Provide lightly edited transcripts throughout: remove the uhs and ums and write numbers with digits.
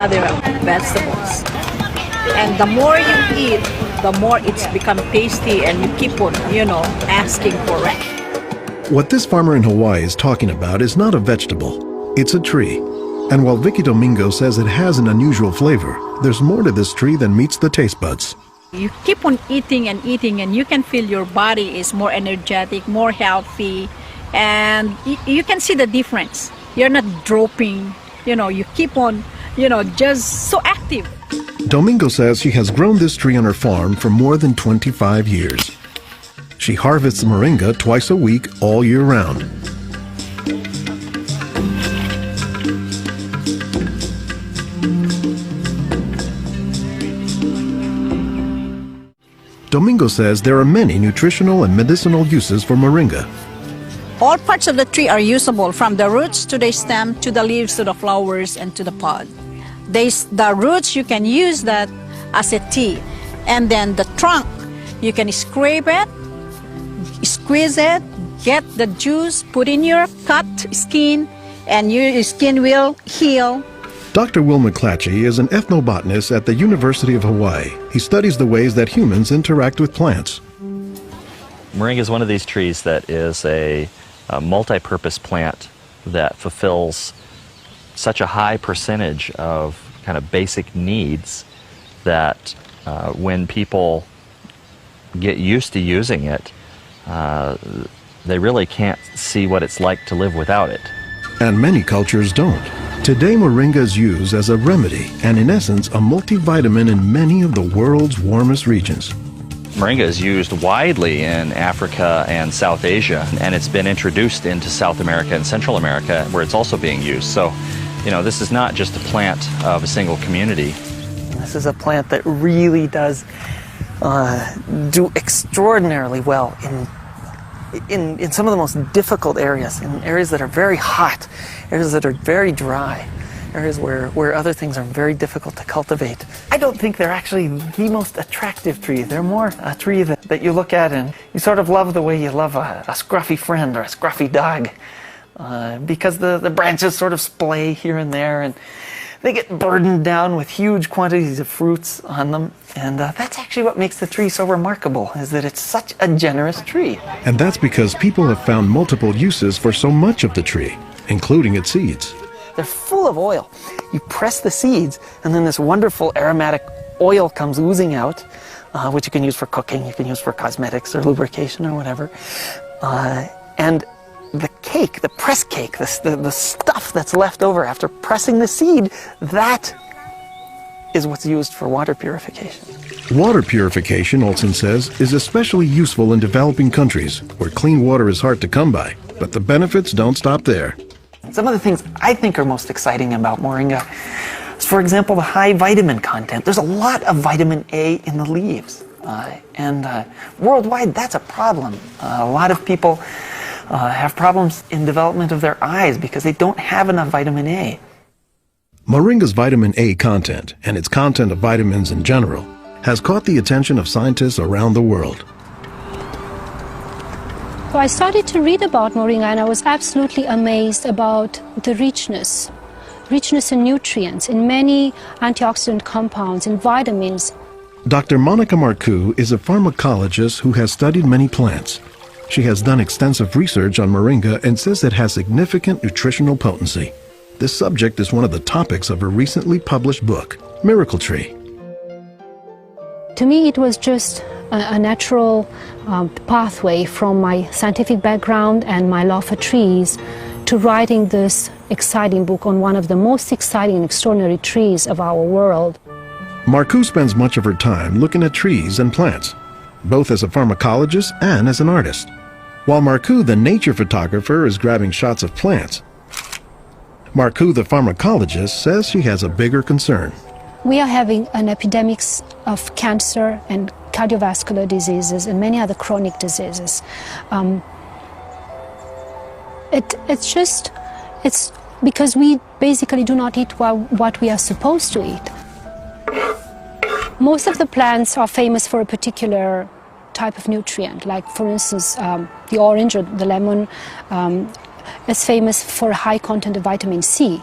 other vegetables. And the more you eat, the more it's become tasty and you keep on, asking for it. What this farmer in Hawaii is talking about is not a vegetable, it's a tree. And while Vicky Domingo says it has an unusual flavor, there's more to this tree than meets the taste buds. You keep on eating and eating and you can feel your body is more energetic, more healthy, and you can see the difference. You're not dropping, you keep on, just so active. Domingo says she has grown this tree on her farm for more than 25 years. She harvests moringa twice a week all year round. Domingo says there are many nutritional and medicinal uses for moringa. All parts of the tree are usable, from the roots to the stem, to the leaves, to the flowers, and to the pod. The roots, you can use that as a tea. And then the trunk, you can scrape it, squeeze it, get the juice, put in your cut skin, and your skin will heal. Dr. Will McClatchy is an ethnobotanist at the University of Hawaii. He studies the ways that humans interact with plants. Moringa is one of these trees that is a multi-purpose plant that fulfills such a high percentage of kind of basic needs that when people get used to using it, they really can't see what it's like to live without it. And many cultures don't. Today, moringa is used as a remedy and, in essence, a multivitamin in many of the world's warmest regions. Moringa is used widely in Africa and South Asia, and it's been introduced into South America and Central America, where it's also being used. So, this is not just a plant of a single community. This is a plant that really does do extraordinarily well in some of the most difficult areas, in areas that are very hot, areas that are very dry, areas where other things are very difficult to cultivate. I don't think they're actually the most attractive tree. They're more a tree that you look at and you sort of love the way you love a scruffy friend or a scruffy dog, because the branches sort of splay here and there, and they get burdened down with huge quantities of fruits on them. And that's actually what makes the tree so remarkable, is that it's such a generous tree. And that's because people have found multiple uses for so much of the tree, including its seeds. They're full of oil. You press the seeds, and then this wonderful aromatic oil comes oozing out, which you can use for cooking, you can use for cosmetics or lubrication or whatever. And the cake, the press cake, the stuff that's left over after pressing the seed, that is what's used for water purification. Water purification, Olson says, is especially useful in developing countries where clean water is hard to come by. But the benefits don't stop there. Some of the things I think are most exciting about moringa is, for example, the high vitamin content. There's a lot of vitamin A in the leaves. And worldwide, that's a problem. A lot of people have problems in development of their eyes because they don't have enough vitamin A. Moringa's vitamin A content, and its content of vitamins in general, has caught the attention of scientists around the world. So I started to read about moringa, and I was absolutely amazed about the richness in nutrients, in many antioxidant compounds, in vitamins. Dr. Monica Marcoux is a pharmacologist who has studied many plants. She has done extensive research on moringa and says it has significant nutritional potency. This subject is one of the topics of her recently published book, Miracle Tree. To me, it was just a natural pathway from my scientific background and my love for trees to writing this exciting book on one of the most exciting and extraordinary trees of our world. Marcoux spends much of her time looking at trees and plants, both as a pharmacologist and as an artist. While Marcoux, the nature photographer, is grabbing shots of plants, Marcoux, the pharmacologist, says she has a bigger concern. We are having an epidemic of cancer and cardiovascular diseases and many other chronic diseases. It's because we basically do not eat what we are supposed to eat. Most of the plants are famous for a particular type of nutrient, like for instance the orange or the lemon is famous for a high content of vitamin C.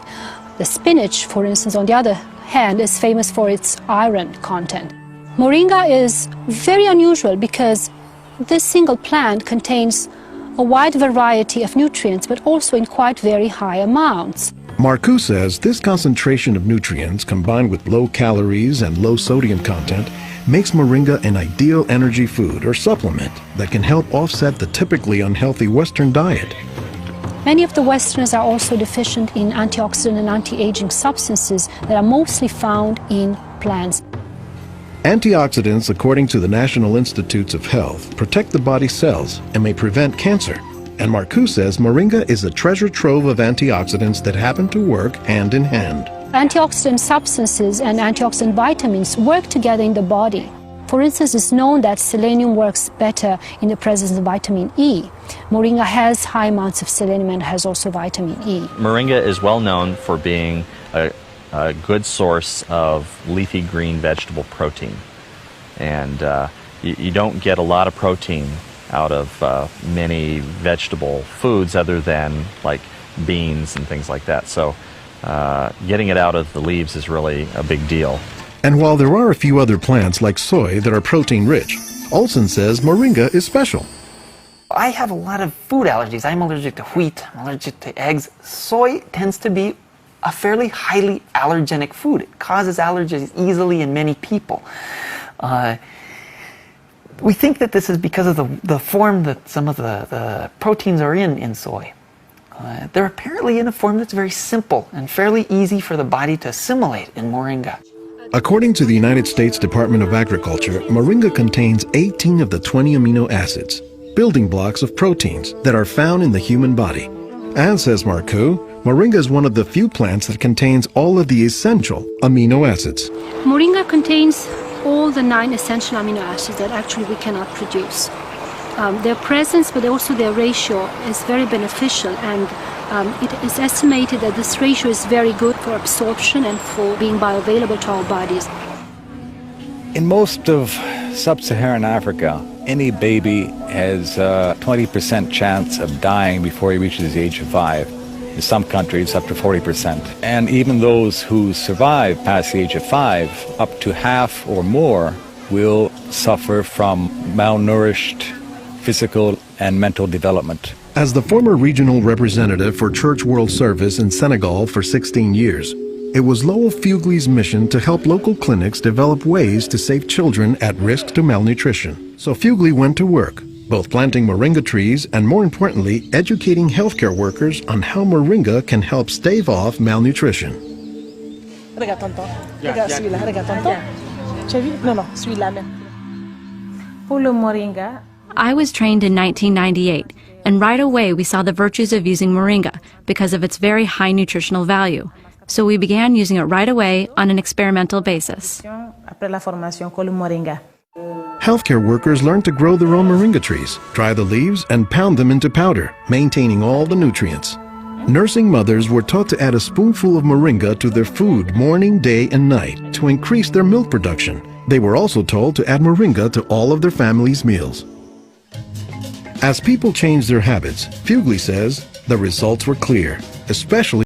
The spinach, for instance, on the other hand is famous for its iron content. Moringa is very unusual because this single plant contains a wide variety of nutrients, but also in quite very high amounts. Marcoux says this concentration of nutrients combined with low calories and low sodium content makes moringa an ideal energy food or supplement that can help offset the typically unhealthy Western diet. Many of the Westerners are also deficient in antioxidant and anti-aging substances that are mostly found in plants. Antioxidants, according to the National Institutes of Health, protect the body's cells and may prevent cancer. And Marcoux says moringa is a treasure trove of antioxidants that happen to work hand in hand. Antioxidant substances and antioxidant vitamins work together in the body. For instance, it's known that selenium works better in the presence of vitamin E. Moringa has high amounts of selenium and has also vitamin E. Moringa is well known for being a good source of leafy green vegetable protein. And you don't get a lot of protein out of many vegetable foods other than like beans and things like that. So getting it out of the leaves is really a big deal. And while there are a few other plants like soy that are protein rich, Olson says moringa is special. I have a lot of food allergies. I'm allergic to wheat, I'm allergic to eggs. Soy tends to be a fairly highly allergenic food. It causes allergies easily in many people. We think that this is because of the form that some of the proteins are in soy. They're apparently in a form that's very simple and fairly easy for the body to assimilate in moringa. According to the United States Department of Agriculture, moringa contains 18 of the 20 amino acids, building blocks of proteins that are found in the human body. And, says Marcoux, moringa is one of the few plants that contains all of the essential amino acids. Moringa contains all the 9 essential amino acids that actually we cannot produce. Their presence, but also their ratio, is very beneficial, and it is estimated that this ratio is very good for absorption and for being bioavailable to our bodies. In most of sub-Saharan Africa, any baby has a 20% chance of dying before he reaches the age of 5. In some countries, up to 40%. And even those who survive past the age of 5, up to half or more will suffer from malnourished physical and mental development. As the former regional representative for Church World Service in Senegal for 16 years, it was Lowell Fugle's mission to help local clinics develop ways to save children at risk to malnutrition. So Fugle went to work, both planting moringa trees and, more importantly, educating healthcare workers on how moringa can help stave off malnutrition. I was trained in 1998, and right away we saw the virtues of using moringa because of its very high nutritional value. So we began using it right away on an experimental basis. Healthcare workers learned to grow their own moringa trees, dry the leaves, and pound them into powder, maintaining all the nutrients. Nursing mothers were taught to add a spoonful of moringa to their food morning, day, and night to increase their milk production. They were also told to add moringa to all of their family's meals. As people changed their habits, Fugle says the results were clear, especially